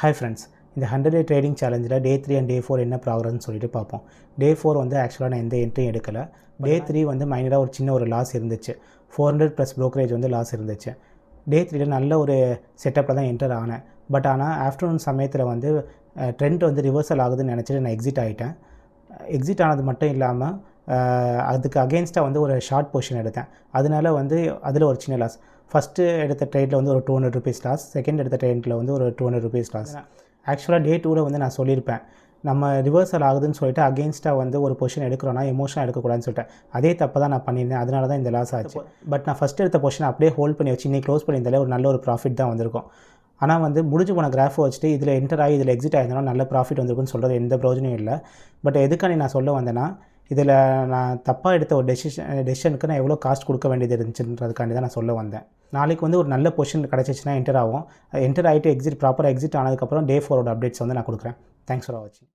Hi friends, இந்த 100 trading சேலஞ்சில் day 3 and டே 4 என்ன ப்ராக்ரஸ்ன்னு சொல்லிட்டு பார்ப்போம். டே 4 வந்து ஆக்சுவலாக நான் எந்த என்ட்ரியும் எடுக்கலை. டே 3 வந்து மைனராக ஒரு சின்ன ஒரு லாஸ் இருந்துச்சு. 400 ப்ளஸ் ப்ரோக்கரேஜ் வந்து லாஸ் இருந்துச்சு. டே 3ல நல்ல ஒரு செட்டப்பில் தான் என்டர் ஆனேன். பட் ஆனால் ஆஃப்டர்நூன் சமயத்தில் வந்து ட்ரெண்ட் வந்து ரிவர்சல் ஆகுதுன்னு நினச்சிட்டு நான் எக்ஸிட் ஆகிட்டேன். எக்ஸிட் ஆனது மட்டும் இல்லாமல் அதுக்கு அகெயின்ஸ்டாக வந்து ஒரு ஷார்ட் பொசிஷன் எடுத்தேன். அதனால வந்து அதில் ஒரு சின்ன லாஸ். ஃபஸ்ட்டு எடுத்த ட்ரேடில் வந்து ஒரு ₹200 லாஸ், செகண்ட் எடுத்த ட்ரேடில் வந்து ஒரு ₹200 லாஸ். ஆக்சுவலாக டே 2ல் வந்து நான் சொல்லியிருப்பேன், நம்ம ரிவர்சல் ஆகுதுன்னு சொல்லிட்டு அகெயின்ஸ்டாக வந்து ஒரு பொசிஷன் எடுக்கிறோன்னா எமோஷனாக எடுக்கக்கூடாதுன்னு சொல்லிட்டேன். அதே தப்பு தான் நான் பண்ணியிருந்தேன். அதனால தான் இந்த லாஸ் ஆச்சு. பட் நான் ஃபஸ்ட் எடுத்த பொசிஷனை அப்படியே ஹோல்ட் பண்ணி வச்சு இன்னைக்கு க்ளோஸ் பண்ணியிருந்தாலே ஒரு நல்ல ஒரு ப்ராஃபிட் தான் வந்திருக்கும். ஆனால் வந்து முடிஞ்சு போன கிராஃபை வச்சுட்டு இதில் என்டர் ஆகி இதில் எக்ஸிட் ஆகிருந்தாலும் நல்ல ப்ராஃபிட் வந்திருக்குன்னு சொல்கிறது எந்த பிரயோஜனம் இல்லை. பட் எதுக்காண்டி நான் சொல்ல வந்தேன்னா, இதில் நான் தப்பாக எடுத்த ஒரு டெசிஷனுக்கு நான் எவ்வளோ காஸ்ட் கொடுக்க வேண்டியது இருந்துச்சுன்றதுக்காண்டி தான் நான் சொல்ல வந்தேன். நாளைக்கு வந்து ஒரு நல்ல பொசிஷன் கிடச்சிச்சின்னா என்டர் ஆகும். என்டர் ஆகிட்டு ப்ராப்பராக எக்ஸிட் ஆனதுக்கப்புறம் டே 4ஓட அப்டேட்ஸ் வந்து நான் கொடுக்குறேன். தேங்க்ஸ் ஃபார் வாட்சிங்.